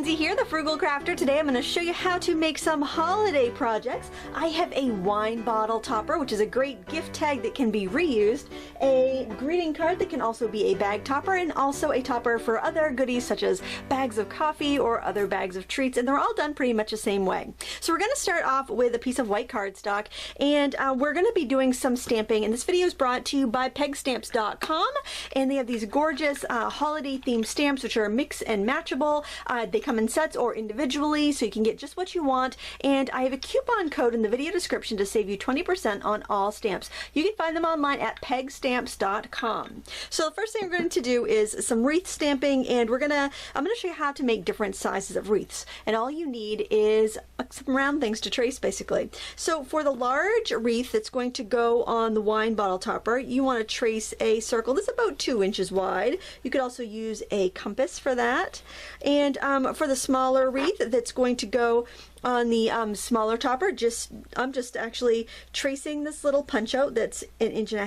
Lindsay here, the Frugal Crafter. Today I'm going to show you how to make some holiday projects. I have a wine bottle topper, which is a great gift tag that can be reused, a greeting card that can also be a bag topper, and also a topper for other goodies such as bags of coffee or other bags of treats, and they're all done pretty much the same way. So we're going to start off with a piece of white cardstock, and we're going to be doing some stamping, and this video is brought to you by pegstamps.com, and they have these gorgeous holiday themed stamps which are mix and matchable. They come in sets or individually, so you can get just what you want, and I have a coupon code in the video description to save you 20% on all stamps. You can find them online at pegstamps.com. So the first thing we're going to do is some wreath stamping, and I'm going to show you how to make different sizes of wreaths, and all you need is some round things to trace basically. So for the large wreath that's going to go on the wine bottle topper, you want to trace a circle that's about 2 inches wide. You could also use a compass for that, and for the smaller wreath that's going to go on the smaller topper, I'm just actually tracing this little punch out that's 1.5 inches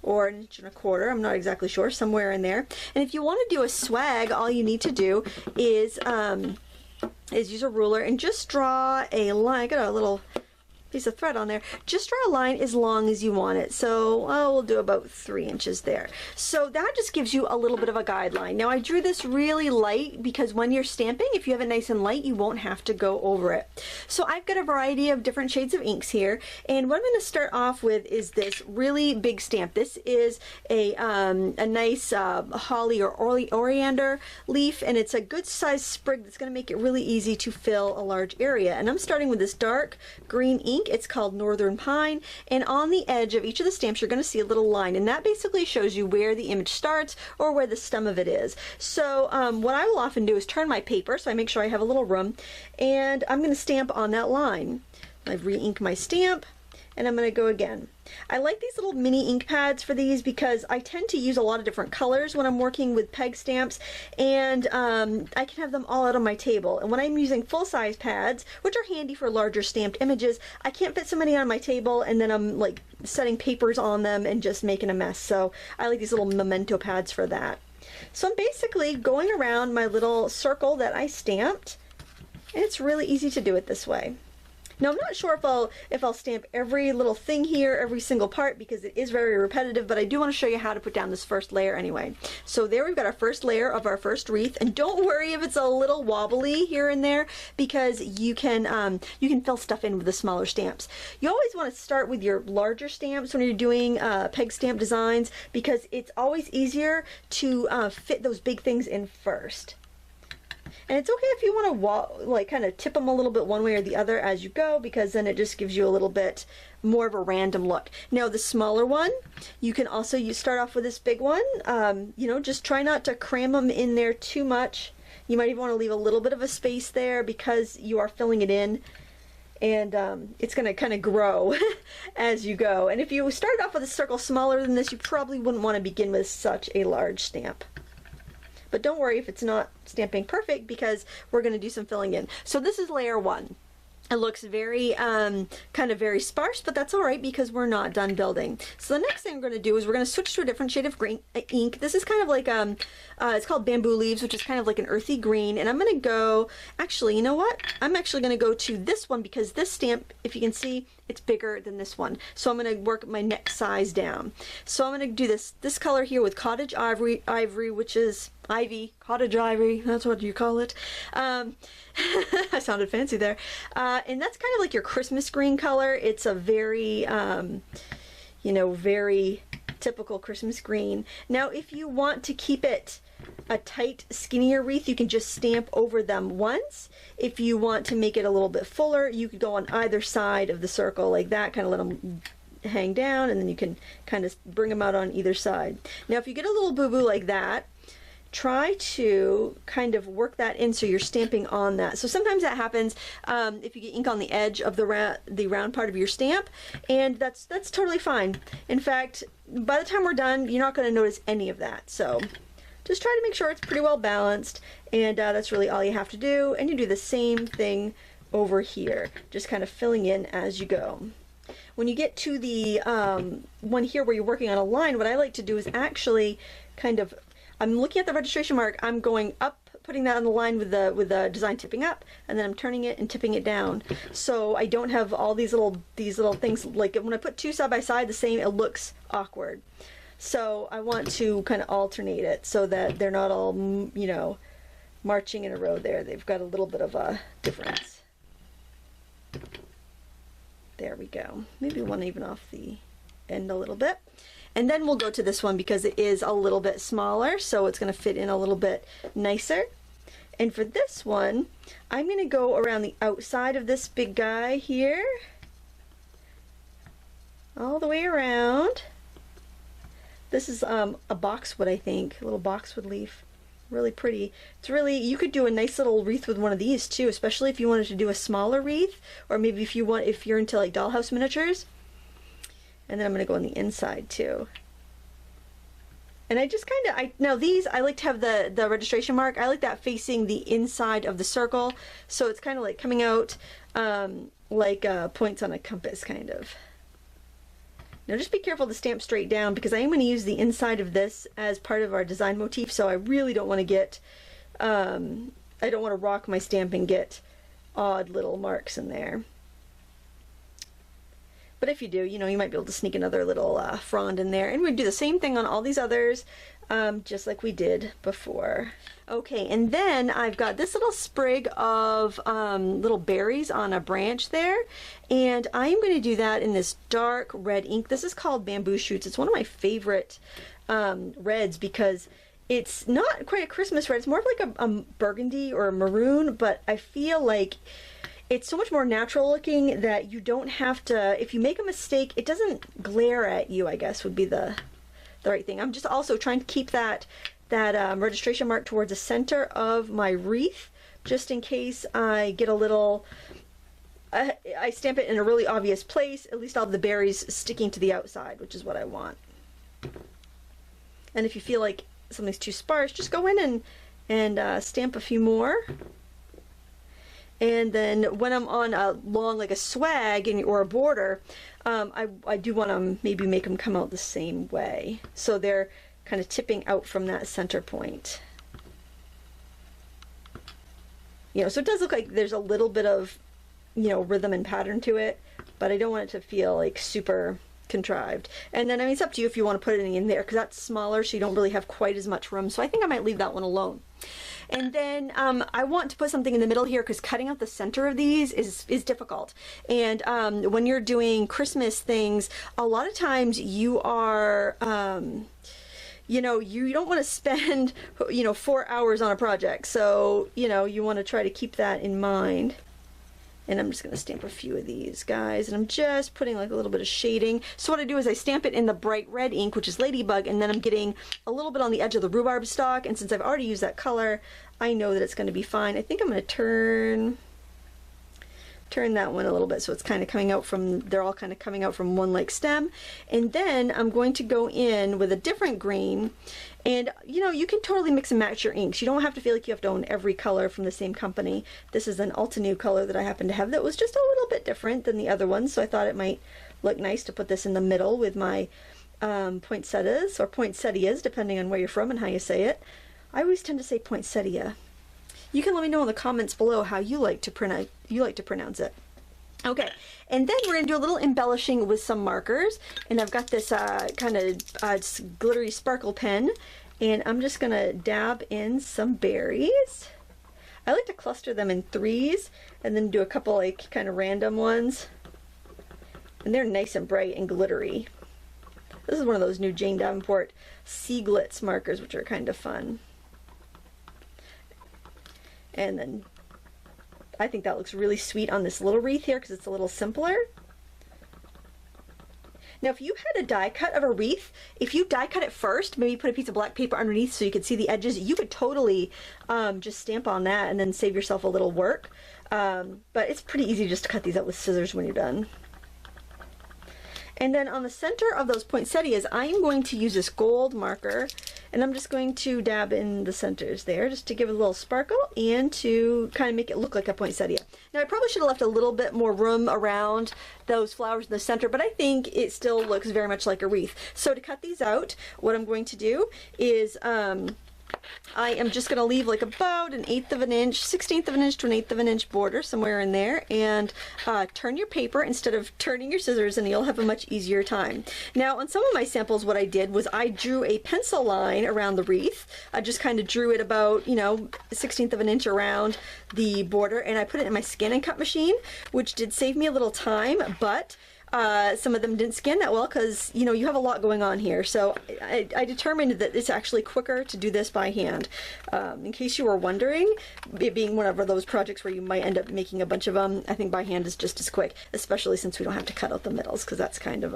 or 1.25 inches, I'm not exactly sure, somewhere in there. And if you want to do a swag, all you need to do is use a ruler and just draw a line. I got a little piece of thread on there. Just draw a line as long as you want it. So we'll do about 3 inches there. So that just gives you a little bit of a guideline. Now I drew this really light because when you're stamping, if you have it nice and light, you won't have to go over it. So I've got a variety of different shades of inks here, and what I'm going to start off with is this really big stamp. This is a nice holly or oriander leaf, and it's a good sized sprig that's going to make it really easy to fill a large area. And I'm starting with this dark green ink. It's called Northern Pine, and on the edge of each of the stamps you're going to see a little line, and that basically shows you where the image starts or where the stem of it is. So what I will often do is turn my paper so I make sure I have a little room, and I'm going to stamp on that line. I've re-inked my stamp, and I'm going to go again. I like these little mini ink pads for these because I tend to use a lot of different colors when I'm working with peg stamps, and I can have them all out on my table. And when I'm using full-size pads, which are handy for larger stamped images, I can't fit so many on my table, and then I'm like setting papers on them and just making a mess. So I like these little memento pads for that. So I'm basically going around my little circle that I stamped, and it's really easy to do it this way. Now I'm not sure if I'll stamp every little thing here, every single part, because it is very repetitive, but I do want to show you how to put down this first layer anyway. So there we've got our first layer of our first wreath, and don't worry if it's a little wobbly here and there, because you can fill stuff in with the smaller stamps. You always want to start with your larger stamps when you're doing peg stamp designs, because it's always easier to fit those big things in first. And it's okay if you want to like kind of tip them a little bit one way or the other as you go, because then it just gives you a little bit more of a random look. Now the smaller one, you can also start off with this big one. You know, just try not to cram them in there too much. You might even want to leave a little bit of a space there because you are filling it in, and it's going to kind of grow as you go. And if you started off with a circle smaller than this, you probably wouldn't want to begin with such a large stamp. But don't worry if it's not stamping perfect, because we're going to do some filling in. So this is layer 1. It looks very kind of very sparse, but that's all right because we're not done building. So the next thing we're going to do is we're going to switch to a different shade of green ink. This is kind of like it's called Bamboo Leaves, which is kind of like an earthy green. And I'm going to go, actually, you know what? I'm actually going to go to this one, because this stamp, if you can see, it's bigger than this one. So I'm going to work my next size down. So I'm going to do this color here with Cottage Ivory, which is ivy, cottage ivory, that's what you call it. I sounded fancy there. And that's kind of like your Christmas green color. It's a very, you know, very typical Christmas green. Now if you want to keep it a tight, skinnier wreath, you can just stamp over them once. If you want to make it a little bit fuller, you could go on either side of the circle like that, kind of let them hang down, and then you can kind of bring them out on either side. Now if you get a little boo-boo like that, try to kind of work that in so you're stamping on that. So sometimes that happens if you get ink on the edge of the round part of your stamp, and that's totally fine. In fact, by the time we're done, you're not going to notice any of that. So just try to make sure it's pretty well balanced, and that's really all you have to do. And you do the same thing over here, just kind of filling in as you go. When you get to the one here where you're working on a line, what I like to do is actually kind of, I'm looking at the registration mark, I'm going up putting that on the line with the design tipping up, and then I'm turning it and tipping it down. So I don't have all these little things, like when I put two side by side the same, it looks awkward. So I want to kind of alternate it so that they're not all, you know, marching in a row there. They've got a little bit of a difference. There we go. Maybe one even off the end a little bit. And then we'll go to this one because it is a little bit smaller, so it's going to fit in a little bit nicer. And for this one, I'm going to go around the outside of this big guy here, all the way around. This is a boxwood, I think, a little boxwood leaf. Really pretty. It's really, you could do a nice little wreath with one of these too, especially if you wanted to do a smaller wreath, or maybe if you're into like dollhouse miniatures. And then I'm going to go on the inside too. And I just kind of, now these, I like to have the registration mark. I like that facing the inside of the circle. So it's kind of like coming out like points on a compass kind of. Now just be careful to stamp straight down because I am going to use the inside of this as part of our design motif. So I really don't want to get, I don't want to rock my stamp and get odd little marks in there. But if you do, you know, you might be able to sneak another little frond in there. And we do the same thing on all these others, just like we did before. Okay, and then I've got this little sprig of little berries on a branch there. And I'm going to do that in this dark red ink. This is called Bamboo Shoots. It's one of my favorite reds because it's not quite a Christmas red. It's more of like a burgundy or a maroon, but I feel like it's so much more natural looking that you don't have to, if you make a mistake, it doesn't glare at you, I guess would be the right thing. I'm just also trying to keep that registration mark towards the center of my wreath, just in case I get a little, I stamp it in a really obvious place. At least I'll have the berries sticking to the outside, which is what I want. And if you feel like something's too sparse, just go in and stamp a few more. And then when I'm on a long, like a swag or a border, I do want to maybe make them come out the same way. So they're kind of tipping out from that center point. You know, so it does look like there's a little bit of, you know, rhythm and pattern to it, but I don't want it to feel like super contrived. And then, I mean, it's up to you if you want to put anything in there, because that's smaller, so you don't really have quite as much room. So I think I might leave that one alone. And then I want to put something in the middle here because cutting out the center of these is difficult. And when you're doing Christmas things, a lot of times you are, you know, you don't want to spend, you know, 4 hours on a project. So, you know, you want to try to keep that in mind. And I'm just going to stamp a few of these guys, and I'm just putting like a little bit of shading. So what I do is I stamp it in the bright red ink, which is Ladybug, and then I'm getting a little bit on the edge of the rhubarb stalk, and since I've already used that color, I know that it's going to be fine. I think I'm going to turn that one a little bit so it's kind of coming out from, they're all kind of coming out from one like stem. And then I'm going to go in with a different green, and you know, you can totally mix and match your inks. You don't have to feel like you have to own every color from the same company. This is an Altenew color that I happen to have that was just a little bit different than the other ones, so I thought it might look nice to put this in the middle with my poinsettias or poinsettias, depending on where you're from and how you say it. I always tend to say poinsettia. You can let me know in the comments below how you like to pronounce it. Okay, and then we're going to do a little embellishing with some markers, and I've got this kind of glittery sparkle pen, and I'm just going to dab in some berries. I like to cluster them in threes and then do a couple like kind of random ones, and they're nice and bright and glittery. This is one of those new Jane Davenport Sea Glitz markers, which are kind of fun. And then I think that looks really sweet on this little wreath here because it's a little simpler. Now if you had a die cut of a wreath, if you die cut it first, maybe put a piece of black paper underneath so you could see the edges, you could totally just stamp on that and then save yourself a little work. But it's pretty easy just to cut these out with scissors when you're done. And then on the center of those poinsettias, I am going to use this gold marker, and I'm just going to dab in the centers there just to give it a little sparkle and to kind of make it look like a poinsettia. Now I probably should have left a little bit more room around those flowers in the center, but I think it still looks very much like a wreath. So to cut these out, what I'm going to do is I am just going to leave like about 1/8 of an inch, 1/16 of an inch to 1/8 of an inch border somewhere in there, and turn your paper instead of turning your scissors, and you'll have a much easier time. Now on some of my samples what I did was I drew a pencil line around the wreath. I just kind of drew it about, you know, 1/16 of an inch around the border, and I put it in my scan and cut machine, which did save me a little time, but some of them didn't scan that well because, you know, you have a lot going on here. So I determined that it's actually quicker to do this by hand. In case you were wondering, it being one of those projects where you might end up making a bunch of them, I think by hand is just as quick, especially since we don't have to cut out the middles, because that's kind of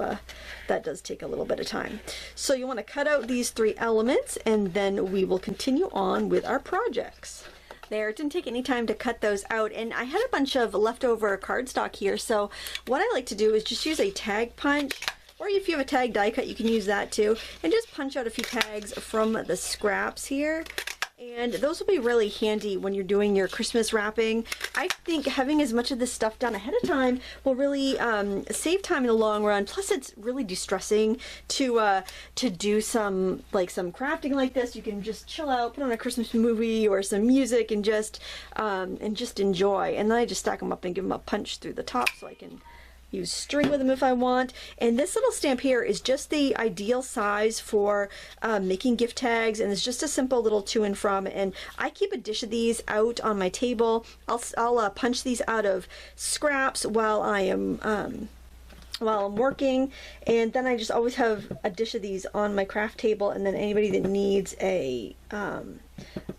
that does take a little bit of time. So you want to cut out these 3 elements, and then we will continue on with our projects. There, it didn't take any time to cut those out, and I had a bunch of leftover cardstock here, so what I like to do is just use a tag punch, or if you have a tag die cut you can use that too, and just punch out a few tags from the scraps here. And those will be really handy when you're doing your Christmas wrapping. I think having as much of this stuff done ahead of time will really save time in the long run. Plus, it's really distressing to do some crafting like this. You can just chill out, put on a Christmas movie or some music, and just enjoy. And then I just stack them up and give them a punch through the top so I can use string with them if I want. And this little stamp here is just the ideal size for making gift tags, and it's just a simple little to and from. And I keep a dish of these out on my table. I'll punch these out of scraps while I'm working, and then I just always have a dish of these on my craft table, and then anybody that needs a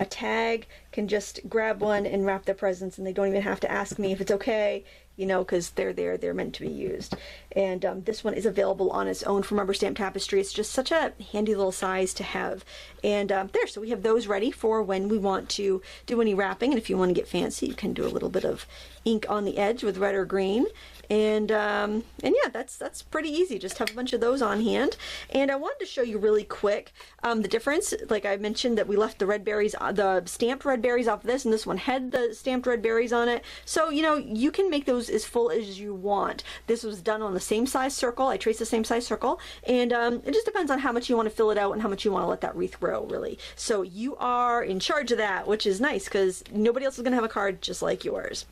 tag can just grab one and wrap their presents, and they don't even have to ask me if it's okay, you know, because they're meant to be used. And this one is available on its own from Rubber Stamp Tapestry. It's just such a handy little size to have. And there, so we have those ready for when we want to do any wrapping. And if you want to get fancy, you can do a little bit of ink on the edge with red or green. And yeah, that's pretty easy. Just have a bunch of those on hand. And I wanted to show you really quick the difference. Like I mentioned that we left the red berries, the stamped red berries off of this, and this one had the stamped red berries on it. So, you know, you can make those as full as you want. This was done on the same size circle. I traced the same size circle, and it just depends on how much you want to fill it out and how much you want to let that wreath grow, really. So you are in charge of that, which is nice because nobody else is going to have a card just like yours.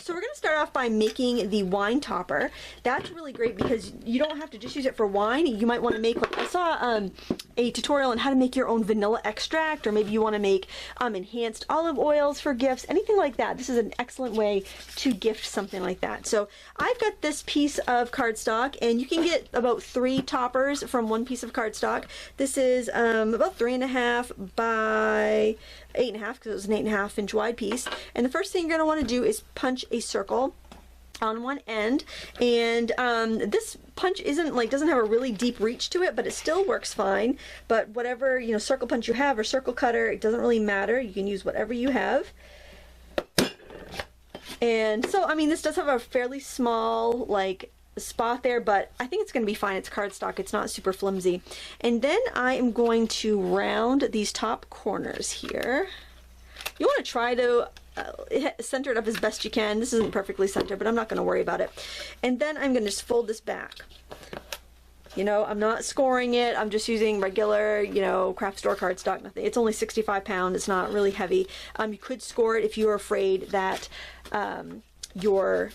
So we're going to start off by making the wine topper. That's really great because you don't have to just use it for wine. You might want to make, like I saw a tutorial on how to make your own vanilla extract, or maybe you want to make enhanced olive oils for gifts, anything like that. This is an excellent way to gift something like that. So I've got this piece of cardstock, and you can get about 3 toppers from one piece of cardstock. This is about 3.5 by 8.5 because it was an 8.5 inch wide piece. And the first thing you're going to want to do is punch a circle on one end, and this punch doesn't have a really deep reach to it, but it still works fine. But whatever, you know, circle punch you have or circle cutter, it doesn't really matter. You can use whatever you have. And so, I mean, this does have a fairly small spot there, but I think it's going to be fine. It's cardstock. It's not super flimsy. And then I am going to round these top corners here. You want to try to center it up as best you can. This isn't perfectly centered, but I'm not going to worry about it. And then I'm going to just fold this back. You know, I'm not scoring it. I'm just using regular, you know, craft store cardstock. Nothing. It's only 65 pounds. It's not really heavy. You could score it if you're afraid that your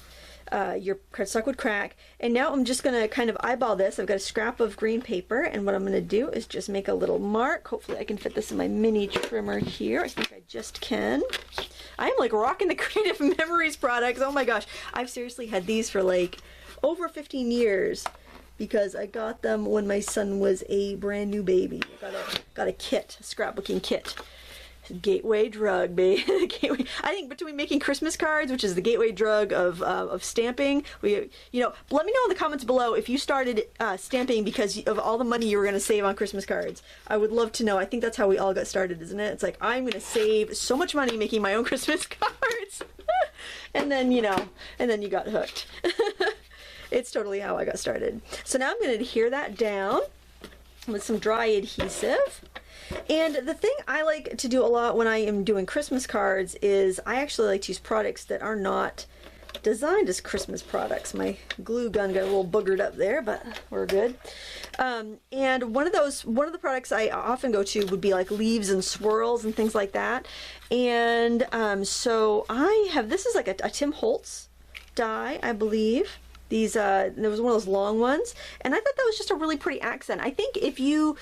cardstock would crack. And now I'm just going to kind of eyeball this. I've got a scrap of green paper, and what I'm going to do is just make a little mark. Hopefully I can fit this in my mini trimmer here. I think I just can. I am like rocking the Creative Memories products. Oh my gosh. I've seriously had these for like over 15 years because I got them when my son was a brand new baby. Got a kit, a scrapbooking kit. Gateway drug, babe. I think between making Christmas cards, which is the gateway drug of stamping, you know, let me know in the comments below if you started stamping because of all the money you were going to save on Christmas cards. I would love to know. I think that's how we all got started, isn't it? It's like, I'm going to save so much money making my own Christmas cards. And then, you know, and then you got hooked. It's totally how I got started. So now I'm going to adhere that down with some dry adhesive. And the thing I like to do a lot when I am doing Christmas cards is I actually like to use products that are not designed as Christmas products. My glue gun got a little boogered up there, but we're good. And one of the products I often go to would be like leaves and swirls and things like that. And so I have, this is like a Tim Holtz die, I believe. These there was one of those long ones, and I thought that was just a really pretty accent. I think if you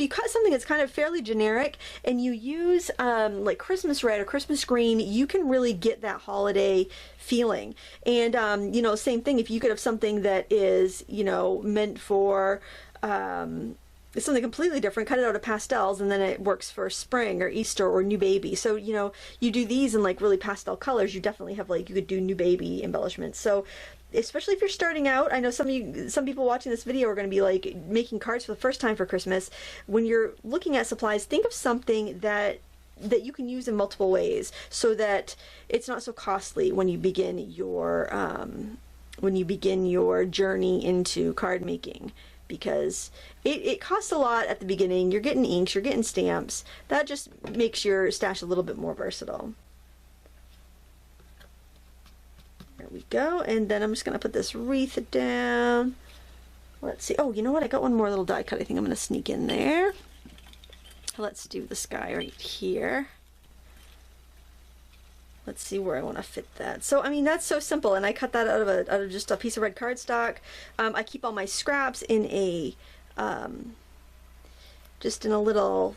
cut something that's kind of fairly generic and you use like Christmas red or Christmas green, you can really get that holiday feeling. And you know, same thing, if you could have something that is, you know, meant for something completely different, cut it out of pastels, and then it works for spring or Easter or new baby. So, you know, you do these in like really pastel colors, you definitely have, like, you could do new baby embellishments. So especially if you're starting out, I know some people watching this video are going to be like making cards for the first time for Christmas. When you're looking at supplies, think of something that you can use in multiple ways, so that it's not so costly when you begin your journey into card making, because it costs a lot at the beginning. You're getting inks, you're getting stamps. That just makes your stash a little bit more versatile. There we go. And then I'm just going to put this wreath down. Let's see. Oh, you know what? I got one more little die cut I think I'm going to sneak in there. Let's do the sky right here. Let's see where I want to fit that. So, I mean, that's so simple, and I cut that out of just a piece of red cardstock. I keep all my scraps in a just in a little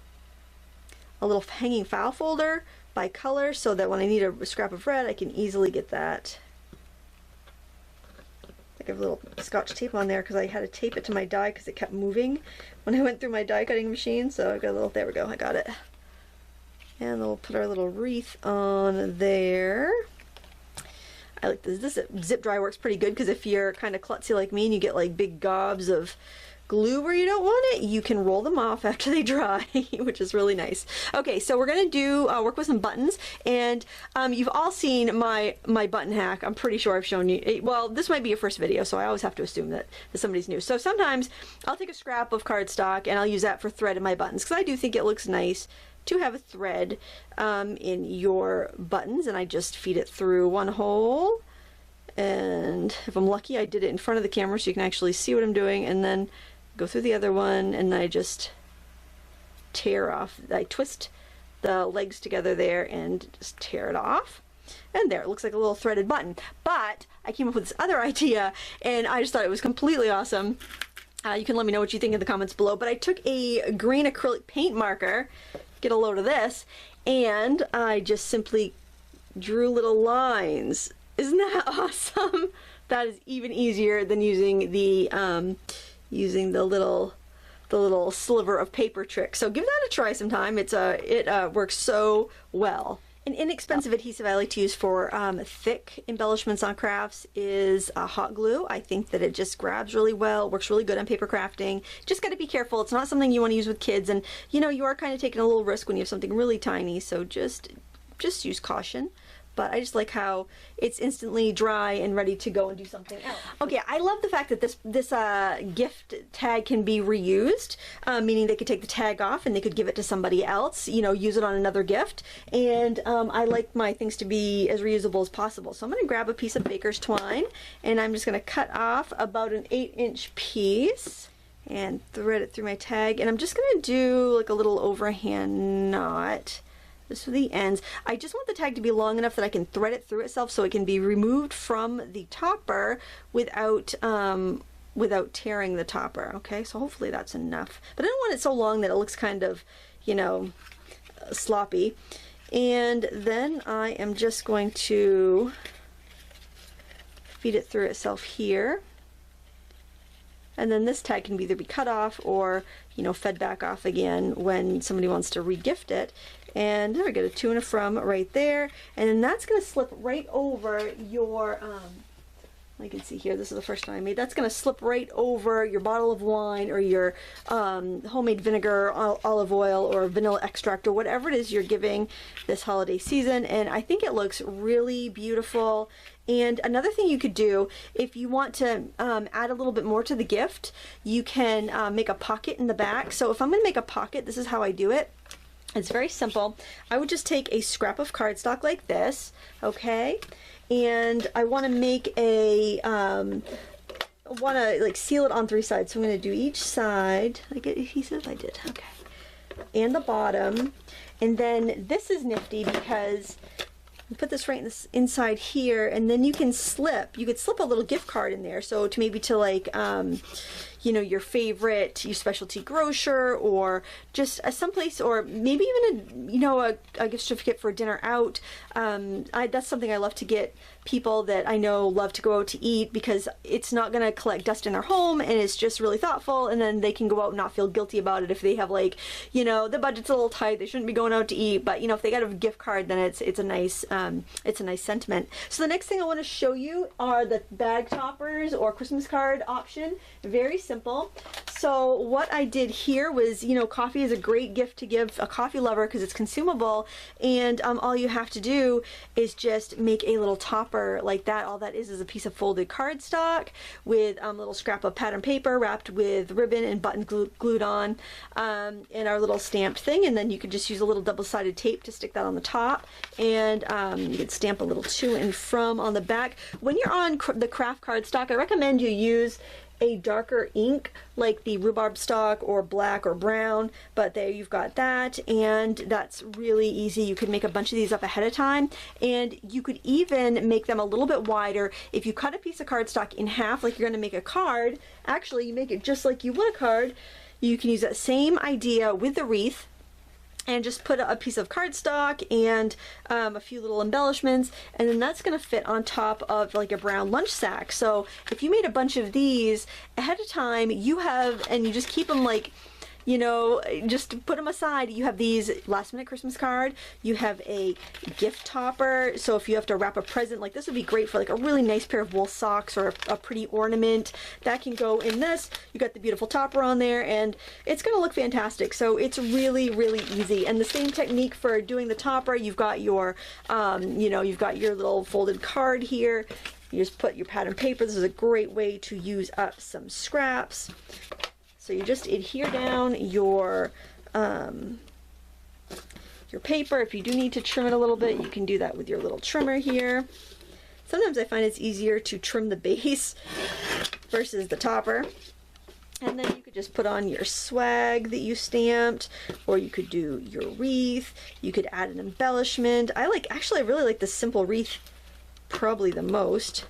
hanging file folder by color, so that when I need a scrap of red, I can easily get that. I have a little Scotch tape on there because I had to tape it to my die because it kept moving when I went through my die cutting machine. So I got a little, there we go, I got it. And we'll put our little wreath on there. I like this. This zip dry works pretty good, because if you're kind of klutzy like me and you get like big gobs of glue where you don't want it, you can roll them off after they dry, which is really nice. Okay, so we're gonna do work with some buttons, and you've all seen my button hack. I'm pretty sure I've shown you. Well, this might be your first video, so I always have to assume that somebody's new. So sometimes I'll take a scrap of cardstock and I'll use that for thread in my buttons, because I do think it looks nice to have a thread in your buttons, and I just feed it through one hole, and if I'm lucky I did it in front of the camera so you can actually see what I'm doing, and then go through the other one, and I just tear off. I twist the legs together there and just tear it off, and there, it looks like a little threaded button. But I came up with this other idea, and I just thought it was completely awesome. You can let me know what you think in the comments below, but I took a green acrylic paint marker, get a load of this, and I just simply drew little lines. Isn't that awesome? That is even easier than using the little sliver of paper trick. So give that a try sometime. It works so well. An inexpensive adhesive I like to use for thick embellishments on crafts is hot glue. I think that it just grabs really well, works really good on paper crafting. Just got to be careful. It's not something you want to use with kids, and you know, you are kind of taking a little risk when you have something really tiny, so just use caution. But I just like how it's instantly dry and ready to go and do something else. Okay, I love the fact that this gift tag can be reused, meaning they could take the tag off and they could give it to somebody else, you know, use it on another gift. And I like my things to be as reusable as possible. So I'm gonna grab a piece of baker's twine, and I'm just gonna cut off about an 8-inch piece and thread it through my tag. And I'm just gonna do like a little overhand knot. This for the ends. I just want the tag to be long enough that I can thread it through itself so it can be removed from the topper without tearing the topper. Okay, so hopefully that's enough. But I don't want it so long that it looks kind of, you know, sloppy. And then I am just going to feed it through itself here. And then this tag can either be cut off or, you know, fed back off again when somebody wants to re-gift it. And there we go, a to and a from right there. And then that's going to slip right over your, you can see here, this is the first time I made, that's going to slip right over your bottle of wine or your homemade vinegar, olive oil, or vanilla extract, or whatever it is you're giving this holiday season. And I think it looks really beautiful. And another thing you could do, if you want to add a little bit more to the gift, you can make a pocket in the back. So if I'm going to make a pocket, this is how I do it. It's very simple. I would just take a scrap of cardstock like this, okay? And I want to make a, want to like seal it on 3 sides. So I'm going to do each side. Did I get adhesive? I did, okay. And the bottom. And then this is nifty because you put this right in this inside here, and then you could slip a little gift card in there. So to maybe to like, you know, your favorite, your specialty grocer, or just someplace, or maybe even a gift certificate for a dinner out. That's something I love to get people that I know love to go out to eat, because it's not going to collect dust in their home, and it's just really thoughtful, and then they can go out and not feel guilty about it if they have, like, you know, the budget's a little tight, they shouldn't be going out to eat, but you know, if they got a gift card, then it's a nice sentiment. So the next thing I want to show you are the bag toppers or Christmas card option. Very simple. So what I did here was, you know, coffee is a great gift to give a coffee lover because it's consumable, and all you have to do is just make a little topper like that. All that is a piece of folded cardstock with a little scrap of pattern paper wrapped with ribbon and button glued on, and our little stamped thing, and then you could just use a little double-sided tape to stick that on the top, and you could stamp a little to and from on the back. When you're on the craft cardstock, I recommend you use a darker ink like the rhubarb stock or black or brown, but there you've got that, and that's really easy. You could make a bunch of these up ahead of time, and you could even make them a little bit wider. If you cut a piece of cardstock in half like you're going to make a card, actually you make it just like you would a card. You can use that same idea with the wreath, and just put a piece of cardstock and a few little embellishments, and then that's going to fit on top of like a brown lunch sack. So if you made a bunch of these ahead of time, you have, and you just keep them like, you know, just put them aside. You have these last minute Christmas card, you have a gift topper, so if you have to wrap a present, like this would be great for like a really nice pair of wool socks or a pretty ornament that can go in this. You got the beautiful topper on there, and it's gonna look fantastic. So it's really, really easy. And the same technique for doing the topper. You've got your you know, you've got your little folded card here. You just put your pattern paper. This is a great way to use up some scraps. So you just adhere down your paper. If you do need to trim it a little bit, you can do that with your little trimmer here. Sometimes I find it's easier to trim the base versus the topper. And then you could just put on your swag that you stamped, or you could do your wreath. You could add an embellishment. Actually I really like the simple wreath probably the most.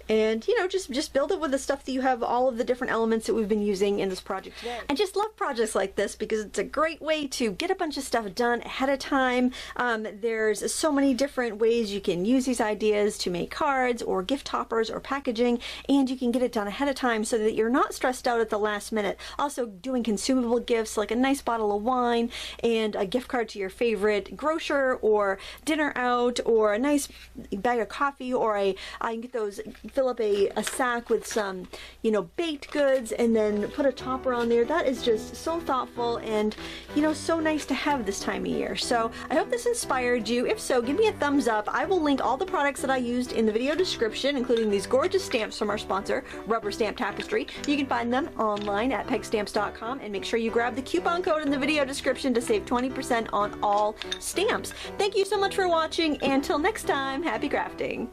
And, you know, just build it with the stuff that you have, all of the different elements that we've been using in this project today. I just love projects like this because it's a great way to get a bunch of stuff done ahead of time. There's so many different ways you can use these ideas to make cards or gift toppers or packaging, and you can get it done ahead of time so that you're not stressed out at the last minute. Also, doing consumable gifts like a nice bottle of wine and a gift card to your favorite grocer or dinner out, or a nice bag of coffee, or I can get those, fill up a sack with some, you know, baked goods, and then put a topper on there. That is just so thoughtful and, you know, so nice to have this time of year. So I hope this inspired you. If so, give me a thumbs up. I will link all the products that I used in the video description, including these gorgeous stamps from our sponsor, Rubber Stamp Tapestry. You can find them online at pegstamps.com, and make sure you grab the coupon code in the video description to save 20% on all stamps. Thank you so much for watching, and until next time, happy crafting.